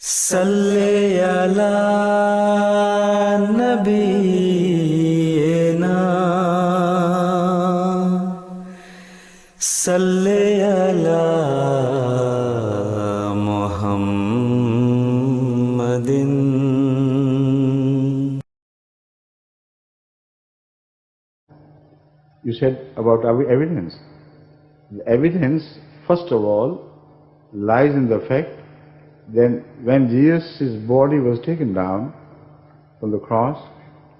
Salli ala nabiyyina Salli ala Muhammadin. You said about our evidence. The evidence, first of all, lies in the fact that when Jesus' body was taken down from the cross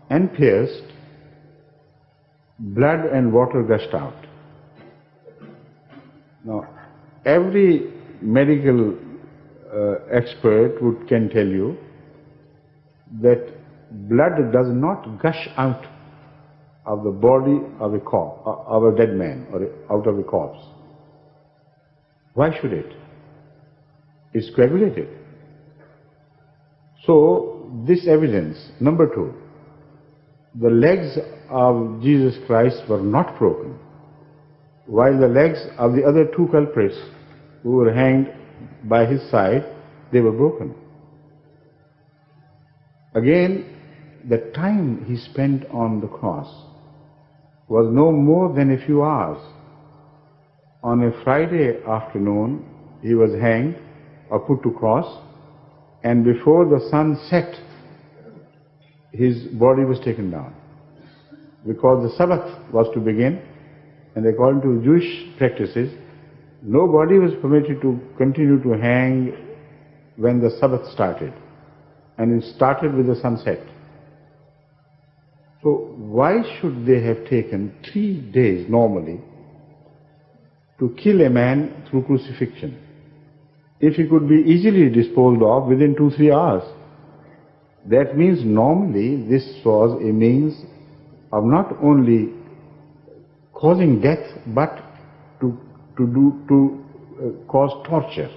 and pierced, blood and water gushed out. Now, every medical expert can tell you that blood does not gush out of the body of a dead man or out of a corpse. Why should it? It's coagulated. So, this evidence, number two, the legs of Jesus Christ were not broken, while the legs of the other two culprits who were hanged by his side, they were broken. Again, the time he spent on the cross was no more than a few hours. On a Friday afternoon, he was hanged or put to cross, and before the sun set, his body was taken down. Because the Sabbath was to begin, and according to Jewish practices, nobody was permitted to continue to hang when the Sabbath started, and it started with the sunset. So why should they have taken 3 days normally to kill a man through crucifixion, if he could be easily disposed of within 2-3 hours? That means normally this was a means of not only causing death but to cause torture.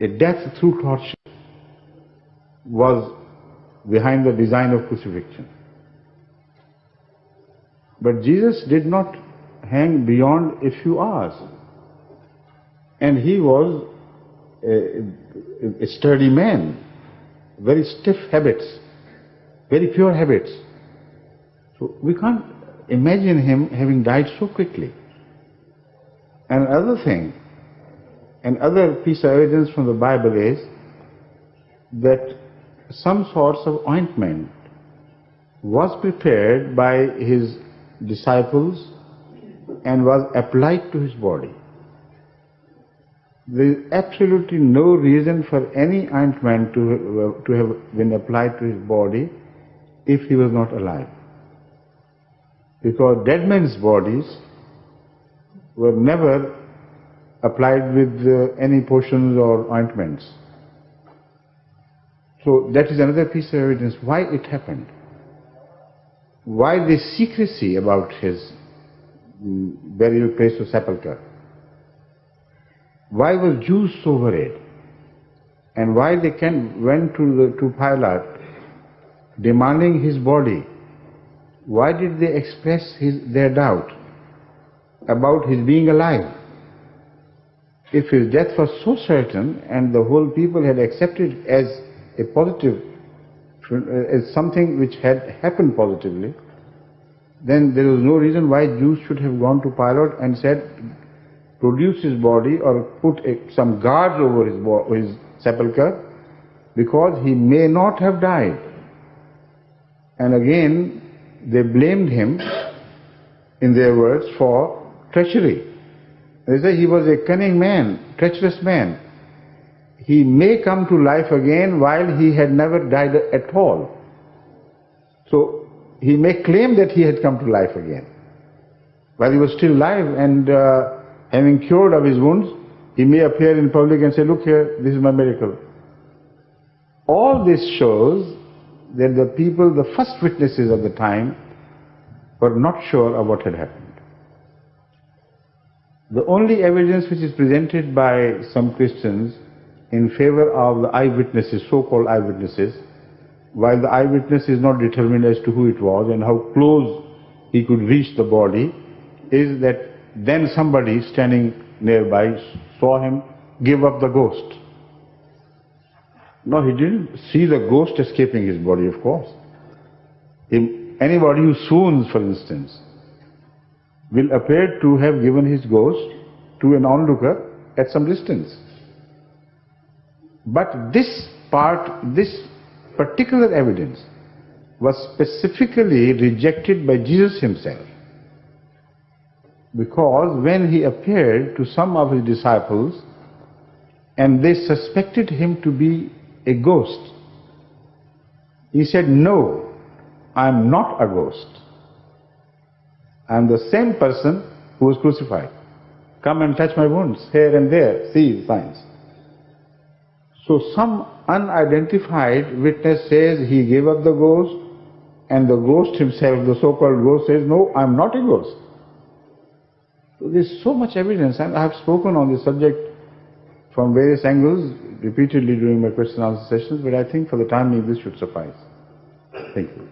A death through torture was behind the design of crucifixion. But Jesus did not hang beyond a few hours. And he was a sturdy man, very stiff habits, very pure habits. So we can't imagine him having died so quickly. And another piece of evidence from the Bible is that some sorts of ointment was prepared by his disciples and was applied to his body. There is absolutely no reason for any ointment to have been applied to his body if he was not alive. Because dead men's bodies were never applied with any potions or ointments. So that is another piece of evidence why it happened. Why the secrecy about his burial place or sepulchre? Why were Jews so worried? And why they went to Pilate demanding his body? Why did they express their doubt about his being alive? If his death was so certain and the whole people had accepted as a positive, as something which had happened positively, then there was no reason why Jews should have gone to Pilate and said, produce his body or put some guards over his sepulchre, because he may not have died. And again, they blamed him, in their words, for treachery. They say he was a cunning man, treacherous man. He may come to life again while he had never died at all. So he may claim that he had come to life again. While he was still alive and having cured of his wounds, he may appear in public and say, look here, this is my miracle. All this shows that the people, the first witnesses of the time, were not sure of what had happened. The only evidence which is presented by some Christians in favor of the eyewitnesses, so-called eyewitnesses, while the eyewitness is not determined as to who it was and how close he could reach the body, is that then somebody standing nearby saw him give up the ghost. No, he didn't see the ghost escaping his body, of course. Anybody who swoons, for instance, will appear to have given his ghost to an onlooker at some distance. But this particular evidence was specifically rejected by Jesus himself. Because when he appeared to some of his disciples and they suspected him to be a ghost, he said, "No, I am not a ghost. I am the same person who was crucified. Come and touch my wounds here and there, see the signs." So some unidentified witness says he gave up the ghost, and the ghost himself, the so-called ghost, says, "No, I am not a ghost." So there is so much evidence, and I have spoken on this subject from various angles repeatedly during my question and answer sessions, but I think for the time being this should suffice. Thank you.